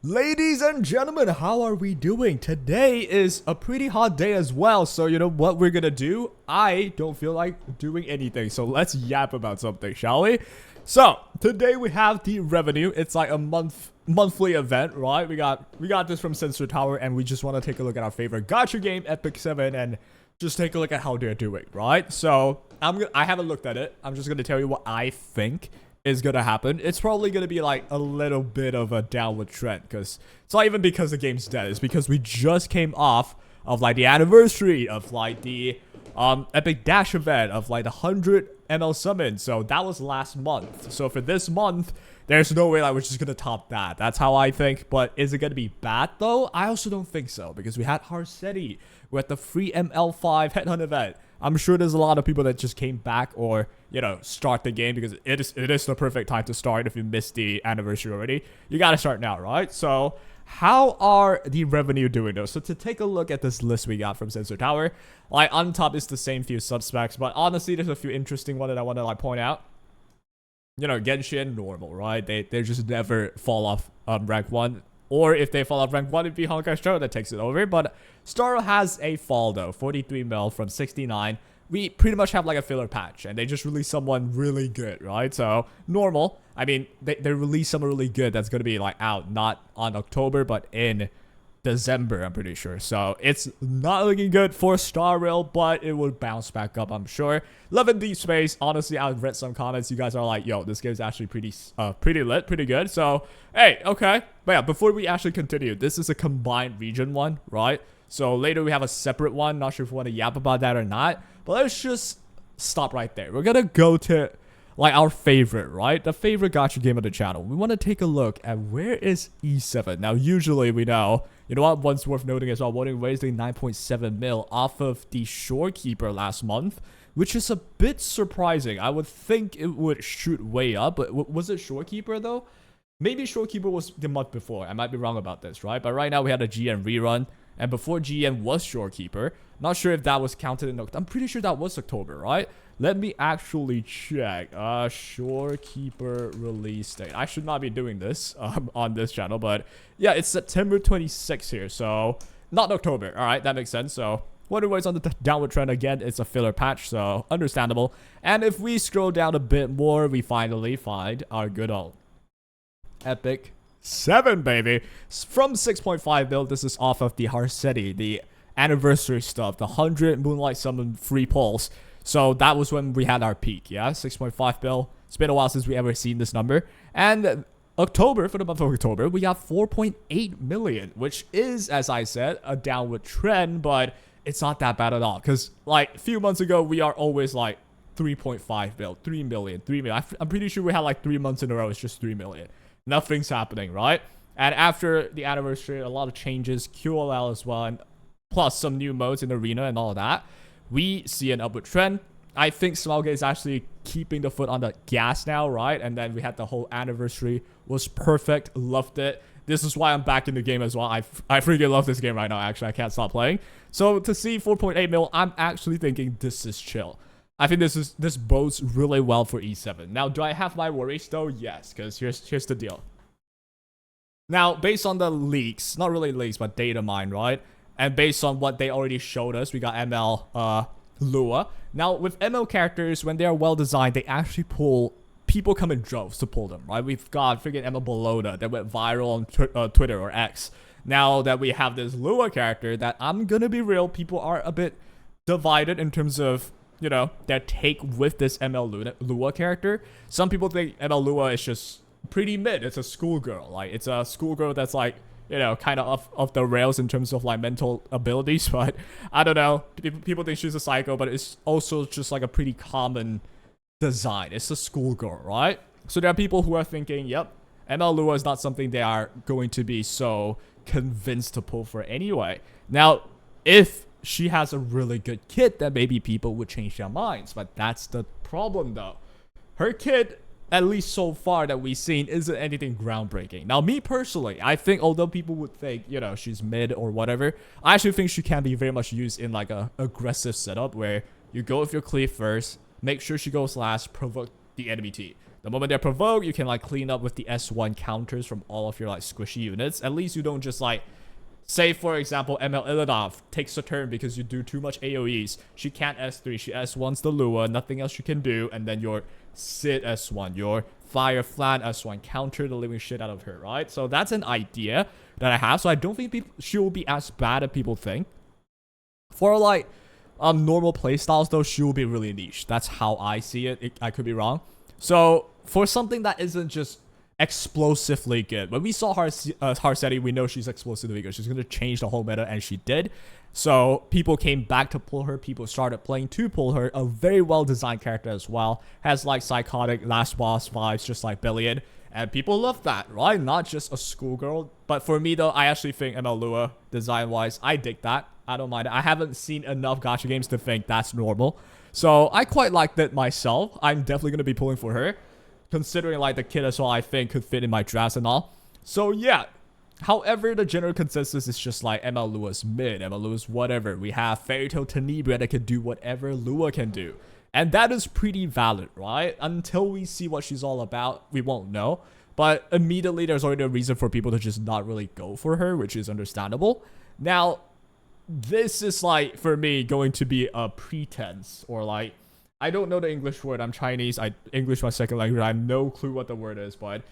Ladies and gentlemen, how are we doing? Today is a pretty hot day as well, so you know what we're gonna do? I don't feel like doing anything, so let's yap about something, shall we? So, today we have the revenue. It's like a monthly event, right? We got this from Sensor Tower, and we just want to take a look at our favorite gacha game, Epic 7, and just take a look at how they're doing, right? So, I haven't looked at it. I'm just gonna tell you what I think is gonna happen. It's probably gonna be like a little bit of a downward trend, because it's not even because the game's dead. It's because we just came off of like the anniversary of like the Epic Dash event of like the 100 ML summon. So that was last month. So for this month, there's no way like we're just gonna top that. That's how I think. But is it gonna be bad though? I also don't think so, because we had Harsetti with the free ML5 headhunt event. I'm sure there's a lot of people that just came back or, you know, start the game, because it is the perfect time to start. If you missed the anniversary already, you gotta start now, right? So how are the revenue doing though? So to take a look at this list we got from Sensor Tower, like on top is the same few suspects, but honestly there's a few interesting ones that I want to like point out. You know, Genshin, normal, right? They just never fall off rank 1. Or if they fall off rank 1, it'd be Honkai Star that takes it over. But Star has a fall though, 43 mil from 69. We pretty much have like a filler patch, and they just released someone really good, right? So normal. I mean, they released someone really good that's gonna be like out not on October but in December, I'm pretty sure. So it's not looking good for Star Rail, but it will bounce back up, I'm sure. Loving Deep Space. Honestly, I've read some comments. You guys are like, yo, this game's actually pretty lit, pretty good. So, hey, okay. But yeah, before we actually continue, this is a combined region one, right? So later we have a separate one. Not sure if we want to yap about that or not. But let's just stop right there. We're gonna go to like our favorite, right? The favorite gacha game of the channel. We want to take a look at where is E7. Now, usually we know, you know what, one's worth noting as well, Wuthering Waves doing 9.7 mil off of the Shorekeeper last month, which is a bit surprising. I would think it would shoot way up, but was it Shorekeeper though? Maybe Shorekeeper was the month before. I might be wrong about this, right? But right now we had a GN rerun, and before GN was Shorekeeper. Not sure if that was counted in October. I'm pretty sure that was October, right? Let me actually check. Shorekeeper release date. I should not be doing this on this channel, but yeah, it's September 26th here, so not October. All right, that makes sense. So Wuthering Waves on the downward trend again. It's a filler patch, so understandable. And if we scroll down a bit more, we finally find our good old Epic 7, baby. From 6.5 mil. This is off of the Harsetti, the anniversary stuff, the 100 Moonlight Summon free pulse. So that was when we had our peak, yeah? 6.5 mil. It's been a while since we ever seen this number. And October, for the month of October, we got 4.8 million, which is, as I said, a downward trend, but it's not that bad at all. Because, like, a few months ago, we are always, like, 3.5 mil, 3 million, 3 million. I'm pretty sure we had, like, 3 months in a row. It's just 3 million. Nothing's happening, right? And after the anniversary, a lot of changes, QLL as well, and plus some new modes in Arena and all of that. We see an upward trend. I think Smelga is actually keeping the foot on the gas now, right? And then we had the whole anniversary. Was perfect. Loved it. This is why I'm back in the game as well. I freaking love this game right now, actually. I can't stop playing. So to see 4.8 mil, I'm actually thinking this is chill. I think this bodes really well for E7. Now, do I have my worries though? Yes, because here's the deal. Now, based on the leaks, not really leaks, but data mine, right? And based on what they already showed us, we got ML Lua. Now, with ML characters, when they are well designed, they actually pull, people come in droves to pull them, right? We've got freaking ML Bologna that went viral on Twitter or X. Now that we have this Lua character that, I'm gonna be real, people are a bit divided in terms of, you know, their take with this ML Lua character. Some people think ML Lua is just pretty mid. It's a schoolgirl. Like, it's a schoolgirl that's like, you know, kind of off the rails in terms of like mental abilities, but I don't know. People think she's a psycho, but it's also just like a pretty common design. It's a schoolgirl, right? So there are people who are thinking, yep, ML Lua is not something they are going to be so convinced to pull for anyway. Now, if she has a really good kit, then maybe people would change their minds, but that's the problem though. Her kit, at least so far that we've seen, isn't anything groundbreaking. Now, me personally, I think although people would think, you know, she's mid or whatever, I actually think she can be very much used in like a aggressive setup where you go with your cleave first, make sure she goes last, provoke the enemy team. The moment they're provoked, you can like clean up with the S1 counters from all of your like squishy units. At least you don't just like, say for example, ML Illidanov takes a turn because you do too much AoEs. She can't S3, she S1s the Lua, nothing else you can do, and then your Sid S1, your Fire Flan S1, counter the living shit out of her, right? So that's an idea that I have. So I don't think she will be as bad as people think. For like normal playstyles though, she will be really niche. That's how I see it. I could be wrong. So for something that isn't just explosively good, when we saw Harsetti, we know she's explosively good. She's going to change the whole meta, and she did. So people came back to pull her. People started playing to pull her. A very well designed character as well. Has like psychotic last boss vibes, just like Billion. And people love that, right? Not just a schoolgirl. But for me though, I actually think ML Lua, design wise, I dig that. I don't mind it. I haven't seen enough gacha games to think that's normal. So I quite liked it myself. I'm definitely going to be pulling for her, considering like the kid as well, I think could fit in my drafts and all. So yeah. However, the general consensus is just like ML Lua's mid, ML Lua's whatever. We have Fairy Tail Tenebria that can do whatever Lua can do. And that is pretty valid, right? Until we see what she's all about, we won't know. But immediately there's already a reason for people to just not really go for her, which is understandable. Now, this is like, for me, going to be a pretense, or like, I don't know the English word. I'm Chinese. English my second language. I have no clue what the word is, but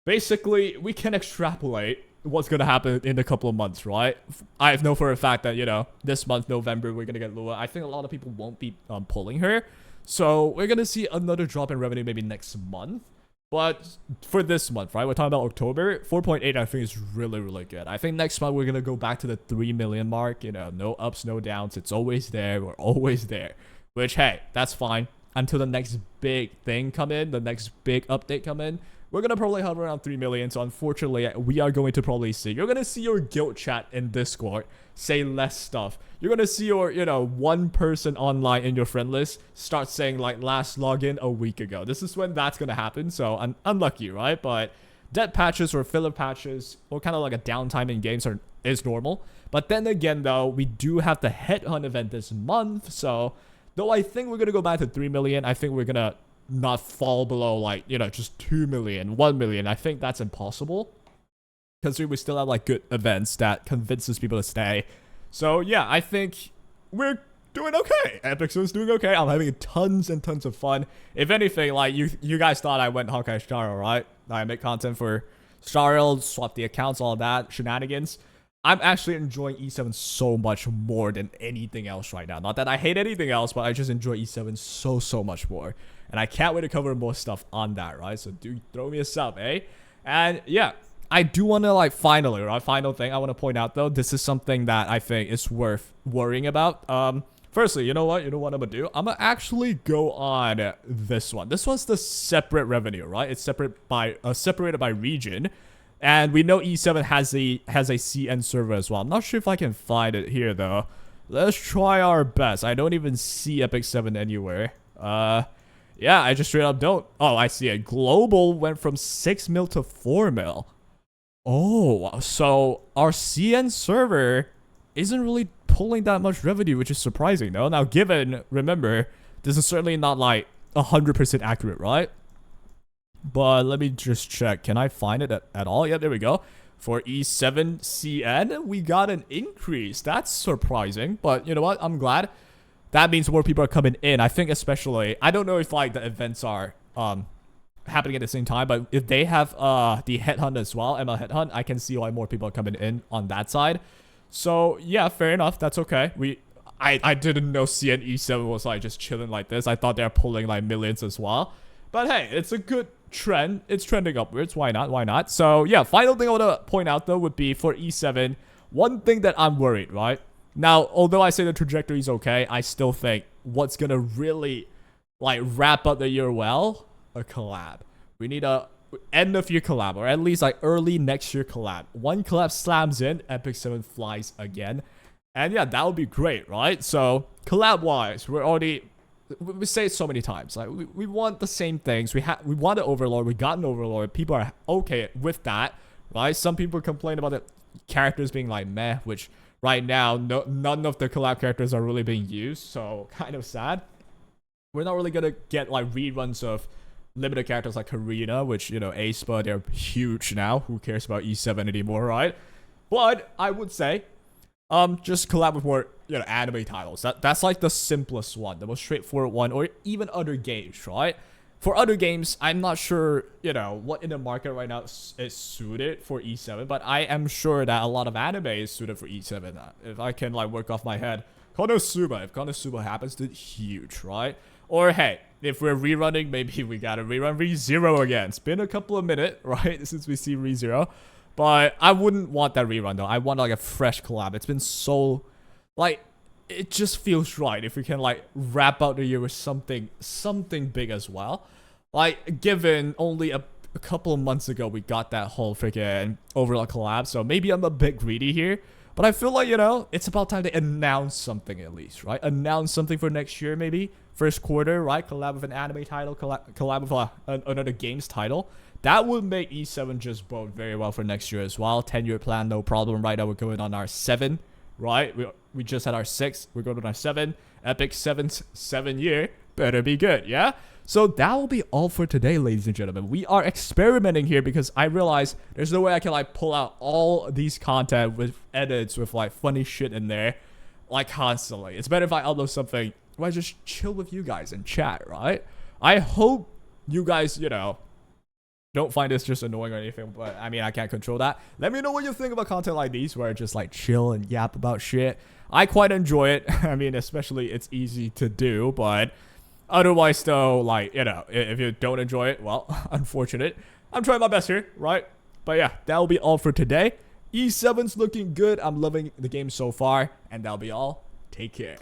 basically, we can extrapolate what's going to happen in a couple of months, right? I know for a fact that, you know, this month, November, we're going to get Lua. I think a lot of people won't be pulling her. So we're going to see another drop in revenue maybe next month. But for this month, right, we're talking about October, 4.8 I think is really, really good. I think next month we're going to go back to the 3 million mark. You know, no ups, no downs. It's always there. We're always there. Which, hey, that's fine. Until the next big thing come in, the next big update come in, we're going to probably hover around 3 million. So unfortunately, we are going to probably see, you're going to see your guild chat in Discord say less stuff. You're going to see your, you know, one person online in your friend list start saying like last login a week ago. This is when that's going to happen. So unlucky, right? But dead patches or filler patches or kind of like a downtime in games is normal. But then again, though, we do have the Headhunt event this month. So though I think we're going to go back to 3 million, I think we're going to not fall below like, you know, just 2 million, 1 million. I think that's impossible, because we still have like good events that convinces people to stay. So yeah, I think we're doing okay. Epic Seven's doing okay. I'm having tons and tons of fun. If anything, like you guys thought I went Honkai Star Rail, right? I make content for Star Rail, swap the accounts, all that shenanigans. I'm actually enjoying E7 so much more than anything else right now. Not that I hate anything else, but I just enjoy E7 so much more. And I can't wait to cover more stuff on that, right? So do throw me a sub, eh? And yeah, I do want to like finally, right? Final thing I want to point out though, this is something that I think is worth worrying about. Firstly, you know what I'm gonna do? I'm gonna actually go on this one. This one's the separate revenue, right? It's separated by region. And we know E7 has a CN server as well. I'm not sure if I can find it here though. Let's try our best. I don't even see Epic 7 anywhere. Yeah, I just straight up don't. Oh, I see it. Global went from 6 mil to 4 mil. Oh, so our CN server isn't really pulling that much revenue, which is surprising though. Now, given, remember, this is certainly not like 100% accurate, right? But let me just check. Can I find it at all? Yeah, there we go. For E7 CN, we got an increase. That's surprising. But you know what? I'm glad. That means more people are coming in. I think especially, I don't know if like the events are happening at the same time, but if they have the Headhunt as well, ML Headhunt, I can see why more people are coming in on that side. So yeah, fair enough. That's okay. I didn't know CN E7 was like just chilling like this. I thought they're pulling like millions as well. But hey, it's a good trend. It's trending upwards. Why not? Why not? So yeah, final thing I want to point out though would be for E7, one thing that I'm worried, right? Now, although I say the trajectory is okay, I still think what's going to really like wrap up the year well, a collab. We need a end of year collab, or at least like early next year collab. One collab slams in, Epic 7 flies again. And yeah, that would be great, right? So collab wise, we say it so many times, like we want the same things. We want an Overlord. We got an Overlord. People are okay with that, right? Some people complain about the characters being like meh, which right now none of the collab characters are really being used, so kind of sad. We're not really gonna get like reruns of limited characters like Karina, which, you know, aespa, they're huge now. Who cares about E7 anymore, right? But I would say, just collab with more, you know, anime titles. That's like the simplest one, the most straightforward one, or even other games, right? For other games, I'm not sure, you know, what in the market right now is suited for E7, but I am sure that a lot of anime is suited for E7. If I can, like, work off my head, Konosuba, if Konosuba happens, it's huge, right? Or, hey, if we're rerunning, maybe we gotta rerun ReZero again. It's been a couple of minutes, right, since we see ReZero. But I wouldn't want that rerun, though. I want, like, a fresh collab. It's been so, like, it just feels right if we can, like, wrap out the year with something big as well. Like, given only a couple of months ago we got that whole freaking Overlord collab, so maybe I'm a bit greedy here. But I feel like, you know, it's about time to announce something at least, right? Announce something for next year, maybe. First quarter, right? Collab with an anime title, collab with another games title. That would make E7 just bode very well for next year as well. 10-year plan, no problem. Right now we're going on our 7, right? We just had our 6. We're going on our 7. Epic 7th 7-year. Better be good, yeah? So that will be all for today, ladies and gentlemen. We are experimenting here because I realize there's no way I can, like, pull out all these content with edits with, like, funny shit in there, like, constantly. It's better if I upload something where I just chill with you guys and chat, right? I hope you guys, you know, don't find this just annoying or anything, but I mean, I can't control that. Let me know what you think about content like these where I just, like, chill and yap about shit. I quite enjoy it. I mean, especially it's easy to do, but otherwise, though, like, you know, if you don't enjoy it, well, unfortunate. I'm trying my best here, right? But yeah, that'll be all for today. E7's looking good. I'm loving the game so far, and that'll be all. Take care.